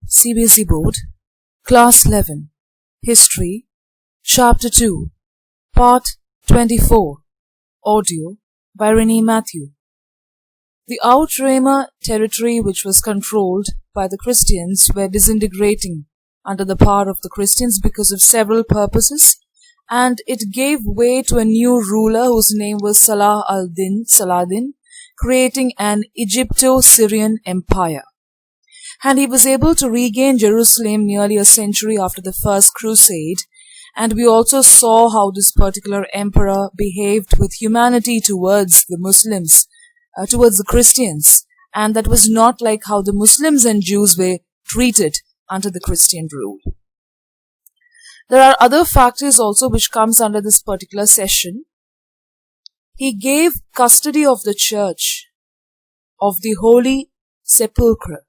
CBSE Board, Class 11, History, Chapter 2, Part 24, Audio by Renee Matthew. The Outremer territory, which was controlled by the Christians, were disintegrating under the power of the Christians because of several purposes, and it gave way to a new ruler whose name was Saladin, creating an Egypto-Syrian empire. And he was able to regain Jerusalem nearly a century after the First Crusade, and we also saw how this particular emperor behaved with humanity towards the Muslims, towards the Christians, and that was not like how the Muslims and Jews were treated under the Christian rule. There are other factors also which comes under this particular session. He gave custody of the church, of the Holy Sepulchre,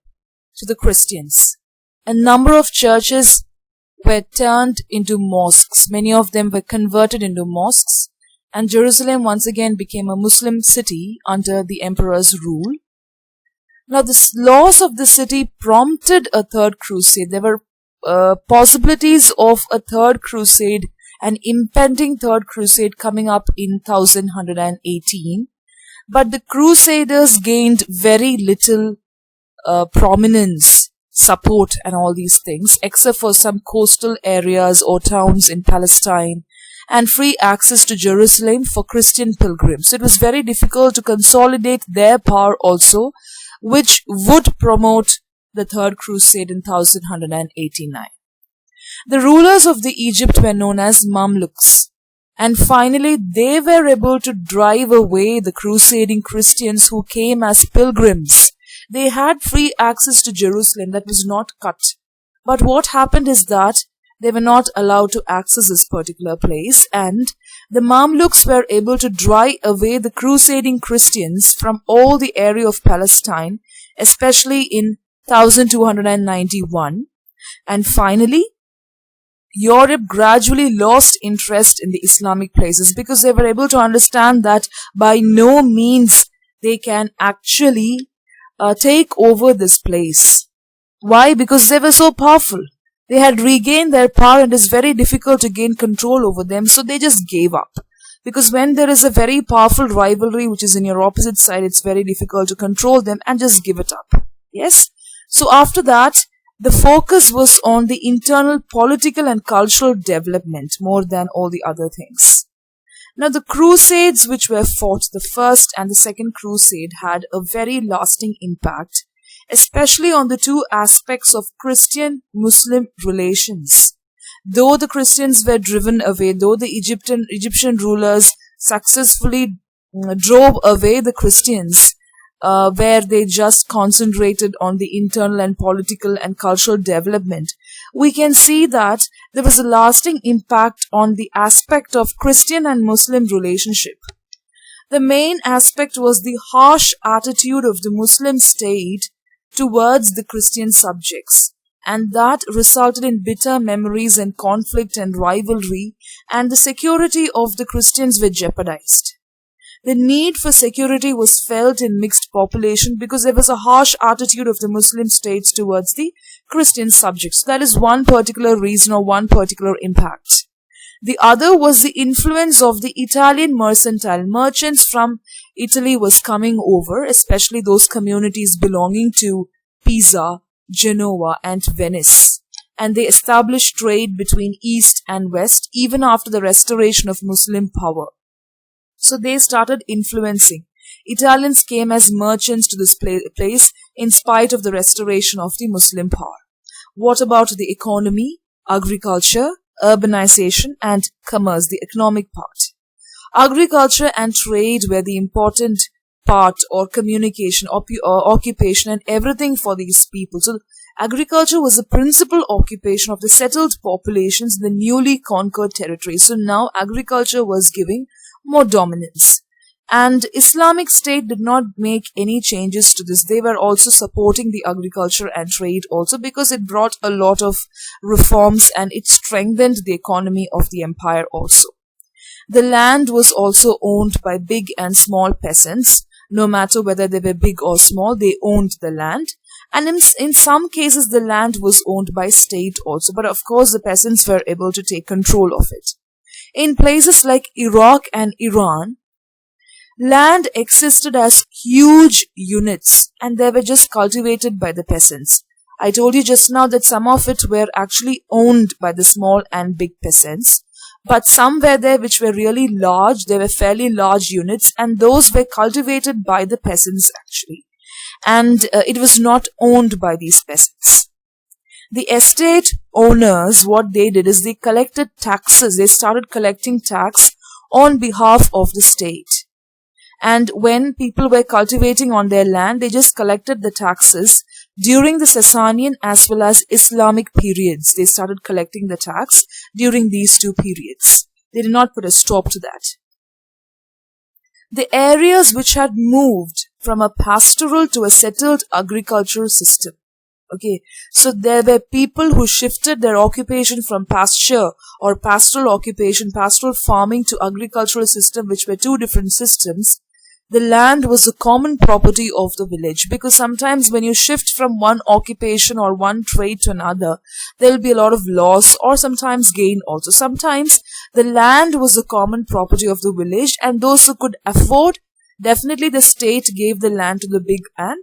to the Christians. A number of churches were turned into mosques. Many of them were converted into mosques, and Jerusalem once again became a Muslim city under the emperor's rule. Now, the laws of the city prompted a third crusade. There were possibilities of a third crusade, an impending third crusade coming up in 1118, but the crusaders gained very little prominence, support and all these things, except for some coastal areas or towns in Palestine and free access to Jerusalem for Christian pilgrims. It was very difficult to consolidate their power also, which would promote the Third Crusade in 1189. The rulers of the Egypt were known as Mamluks, and finally they were able to drive away the crusading Christians who came as pilgrims. They had free access to Jerusalem that was not cut. But what happened is that they were not allowed to access this particular place, and the Mamluks were able to drive away the crusading Christians from all the area of Palestine, especially in 1291. And finally, Europe gradually lost interest in the Islamic places because they were able to understand that by no means they can actually take over this place. Why? Because they were so powerful. They had regained their power and it's very difficult to gain control over them, so they just gave up. Because when there is a very powerful rivalry which is in your opposite side, it's very difficult to control them and just give it up. Yes? So after that, the focus was on the internal political and cultural development more than all the other things. Now, the crusades which were fought, the first and the second crusade, had a very lasting impact, especially on the two aspects of Christian-Muslim relations. Though the Christians were driven away, though the Egyptian rulers successfully drove away the Christians, where they just concentrated on the internal and political and cultural development, we can see that there was a lasting impact on the aspect of Christian and Muslim relationship. The main aspect was the harsh attitude of the Muslim state towards the Christian subjects, and that resulted in bitter memories and conflict and rivalry, and the security of the Christians were jeopardized. The need for security was felt in mixed population because there was a harsh attitude of the Muslim states towards the Christian subjects. That is one particular reason or one particular impact. The other was the influence of the Italian merchants from Italy was coming over, especially those communities belonging to Pisa, Genoa and Venice. And they established trade between East and West even after the restoration of Muslim power. So they started influencing. Italians came as merchants to this place in spite of the restoration of the Muslim power. What about the economy, agriculture, urbanization and commerce, the economic part? Agriculture and trade were the important part, or communication, occupation and everything for these people. So agriculture was the principal occupation of the settled populations in the newly conquered territories. So now agriculture was giving more dominance. And Islamic State did not make any changes to this. They were also supporting the agriculture and trade also because it brought a lot of reforms and it strengthened the economy of the empire also. The land was also owned by big and small peasants. No matter whether they were big or small, they owned the land. And in some cases, the land was owned by state also. But of course, the peasants were able to take control of it. In places like Iraq and Iran, land existed as huge units and they were just cultivated by the peasants. I told you just now that some of it were actually owned by the small and big peasants. But some were there which were really large, they were fairly large units, and those were cultivated by the peasants actually. And it was not owned by these peasants. The estate owners, what they did is they collected taxes. They started collecting tax on behalf of the state. And when people were cultivating on their land, they just collected the taxes. During the Sasanian as well as Islamic periods, they started collecting the tax during these two periods. They did not put a stop to that. The areas which had moved from a pastoral to a settled agricultural system. Okay, so there were people who shifted their occupation from pasture or pastoral occupation, pastoral farming to agricultural system, which were two different systems. The land was the common property of the village, because sometimes when you shift from one occupation or one trade to another, there will be a lot of loss or sometimes gain also. Sometimes the land was the common property of the village, and those who could afford, definitely the state gave the land to the big and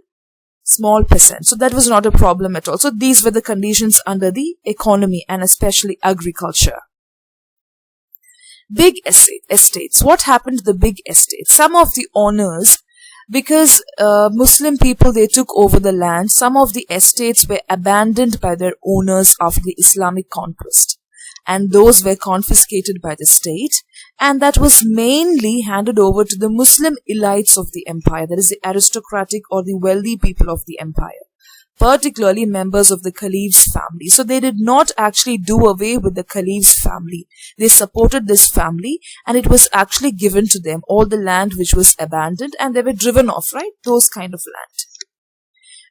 small peasants. So that was not a problem at all. So these were the conditions under the economy and especially agriculture. Big estates. What happened to the big estates? Some of the owners, because Muslim people, they took over the land, some of the estates were abandoned by their owners after the Islamic conquest. And those were confiscated by the state. And that was mainly handed over to the Muslim elites of the empire, that is the aristocratic or the wealthy people of the empire, particularly members of the Caliph's family. So they did not actually do away with the Caliph's family. They supported this family and it was actually given to them, all the land which was abandoned, and they were driven off, right? Those kind of land.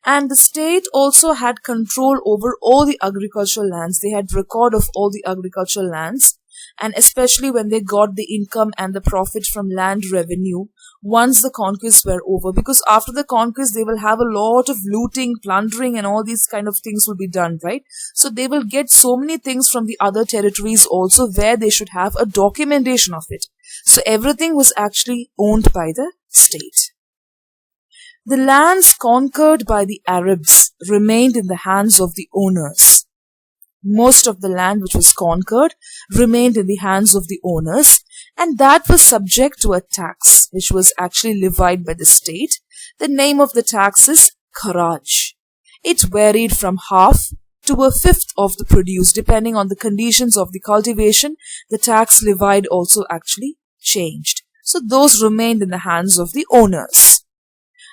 And the state also had control over all the agricultural lands. They had record of all the agricultural lands, and especially when they got the income and the profit from land revenue once the conquests were over, because after the conquest they will have a lot of looting, plundering, and all these kind of things will be done, right? So they will get so many things from the other territories also where they should have a documentation of it. So everything was actually owned by the state. The lands conquered by the Arabs remained in the hands of the owners. Most of the land which was conquered remained in the hands of the owners, and that was subject to a tax which was actually levied by the state. The name of the tax is Kharaj. It varied from half to a fifth of the produce. Depending on the conditions of the cultivation, the tax levied also actually changed. So those remained in the hands of the owners.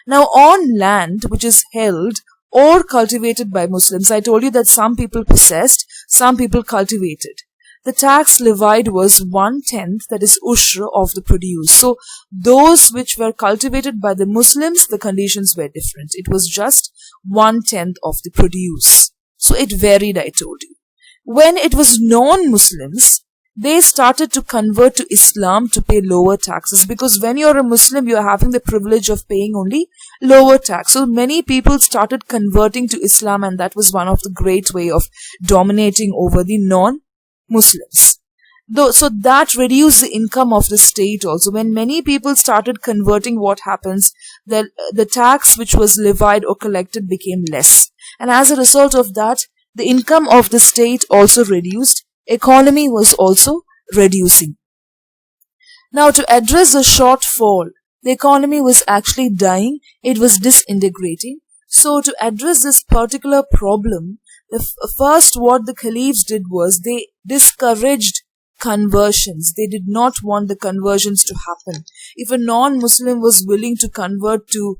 Now on land which is held or cultivated by Muslims, I told you that some people possessed, some people cultivated. The tax levied was 1/10, that is ushra, of the produce. So those which were cultivated by the Muslims, the conditions were different. It was just 1/10 of the produce. So it varied, I told you. When it was non-Muslims, they started to convert to Islam to pay lower taxes, because when you're a Muslim, you're having the privilege of paying only lower tax. So many people started converting to Islam, and that was one of the great way of dominating over the non-Muslims. So that reduced the income of the state also. When many people started converting, what happens? The tax which was levied or collected became less. And as a result of that, the income of the state also reduced. Economy was also reducing. Now, to address the shortfall, the economy was actually dying. It was disintegrating. So to address this particular problem, first what the caliphs did was they discouraged conversions. They did not want the conversions to happen. If a non-Muslim was willing to convert to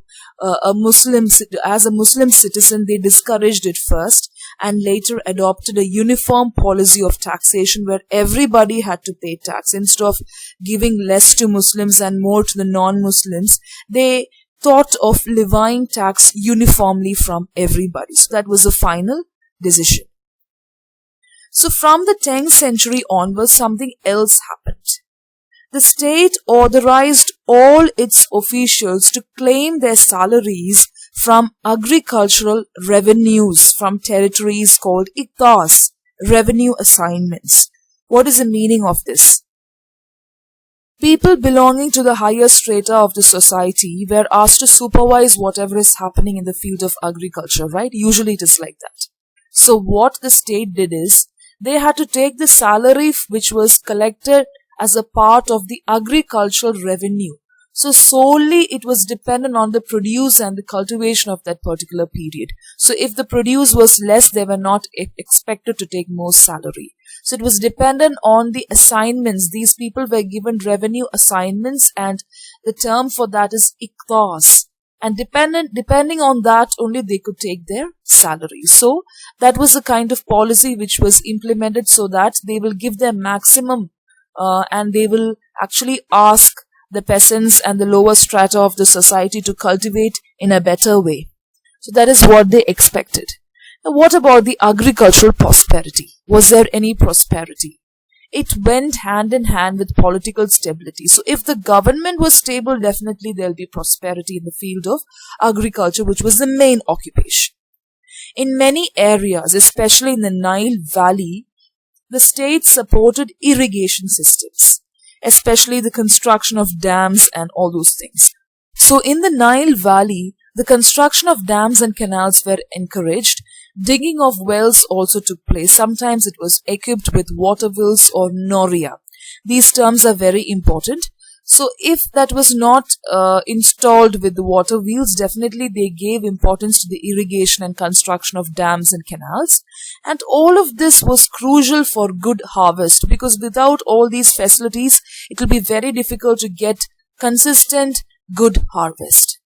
as a Muslim citizen, they discouraged it first, and later adopted a uniform policy of taxation where everybody had to pay tax. Instead of giving less to Muslims and more to the non-Muslims, they thought of levying tax uniformly from everybody. So that was the final decision. So from the 10th century onwards, something else happened. The state authorized all its officials to claim their salaries from agricultural revenues from territories called iktas, revenue assignments. What is the meaning of this? People belonging to the higher strata of the society were asked to supervise whatever is happening in the field of agriculture, right? Usually it is like that. So what the state did is, they had to take the salary which was collected as a part of the agricultural revenue. So solely it was dependent on the produce and the cultivation of that particular period. So if the produce was less, they were not expected to take more salary. So it was dependent on the assignments. These people were given revenue assignments, and the term for that is iktas. And depending on that, only they could take their salary. So that was the kind of policy which was implemented, so that they will give their maximum and they will actually ask the peasants and the lower strata of the society to cultivate in a better way. So that is what they expected. Now, what about the agricultural prosperity? Was there any prosperity? It went hand in hand with political stability. So if the government was stable, definitely there will be prosperity in the field of agriculture, which was the main occupation. In many areas, especially in the Nile Valley, the state supported irrigation systems, especially the construction of dams and all those things. So in the Nile Valley, the construction of dams and canals were encouraged. Digging of wells also took place. Sometimes it was equipped with water wheels or noria. These terms are very important. So if that was not installed with the water wheels, definitely they gave importance to the irrigation and construction of dams and canals. And all of this was crucial for good harvest, because without all these facilities, it will be very difficult to get consistent good harvest.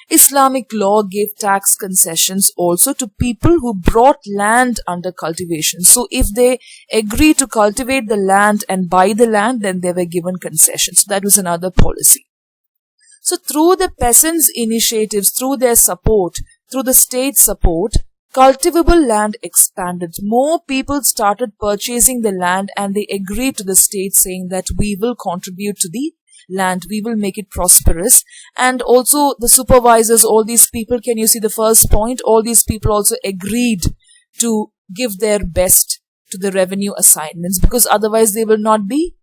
Islamic law gave tax concessions also to people who brought land under cultivation. So if they agreed to cultivate the land and buy the land, then they were given concessions. So that was another policy. So through the peasants' initiatives, through their support, through the state support, cultivable land expanded. More people started purchasing the land, and they agreed to the state saying that we will contribute to the land, we will make it prosperous. And also the supervisors, all these people, can you see the first point? All these people also agreed to give their best to the revenue assignments, because otherwise they will not be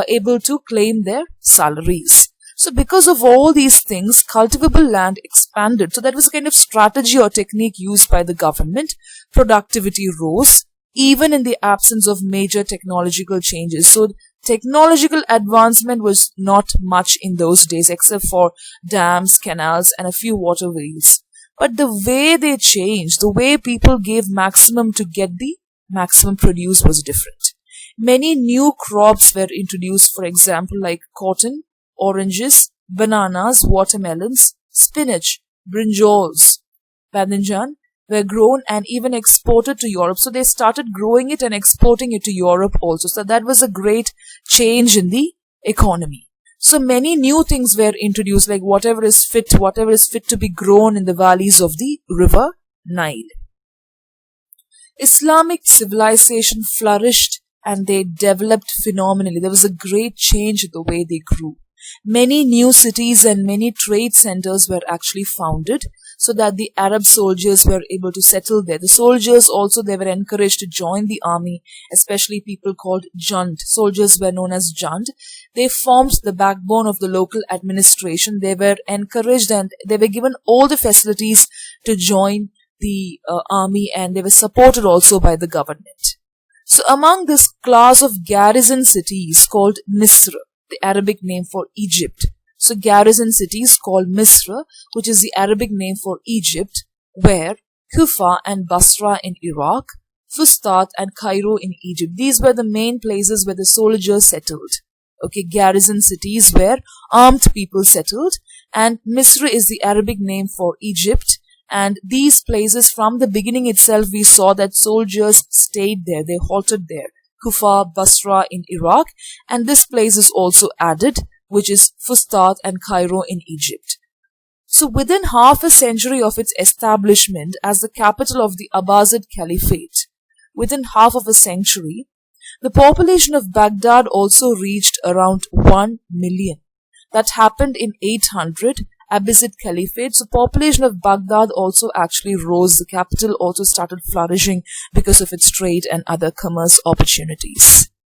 able to claim their salaries. So because of all these things, cultivable land expanded. So that was a kind of strategy or technique used by the government. Productivity rose, even in the absence of major technological changes. So technological advancement was not much in those days, except for dams, canals, and a few water wheels. But the way they changed, the way people gave maximum to get the maximum produce was different. Many new crops were introduced, for example, like cotton, oranges, bananas, watermelons, spinach, brinjols, badinjan, were grown and even exported to Europe. So they started growing it and exporting it to Europe also. So that was a great change in the economy. So many new things were introduced, like whatever is fit to be grown in the valleys of the river Nile. Islamic civilization flourished and they developed phenomenally. There was a great change in the way they grew. Many new cities and many trade centers were actually founded, so that the Arab soldiers were able to settle there. The soldiers also, they were encouraged to join the army, especially people called Jund. Soldiers were known as Jund. They formed the backbone of the local administration. They were encouraged and they were given all the facilities to join the army, and they were supported also by the government. So among this class of garrison cities called Misr, the Arabic name for Egypt. So garrison cities called Misr, which is the Arabic name for Egypt, were Kufa and Basra in Iraq, Fustat and Cairo in Egypt. These were the main places where the soldiers settled. Okay, garrison cities where armed people settled, and Misr is the Arabic name for Egypt. And these places, from the beginning itself, we saw that soldiers stayed there. They halted there. Kufa, Basra in Iraq, and this place is also added, which is Fustat and Cairo in Egypt. So within half a century of its establishment as the capital of the Abbasid Caliphate, within half of a century, the population of Baghdad also reached around 1 million. That happened in 800, Abbasid Caliphate. So population of Baghdad also actually rose. The capital also started flourishing because of its trade and other commerce opportunities.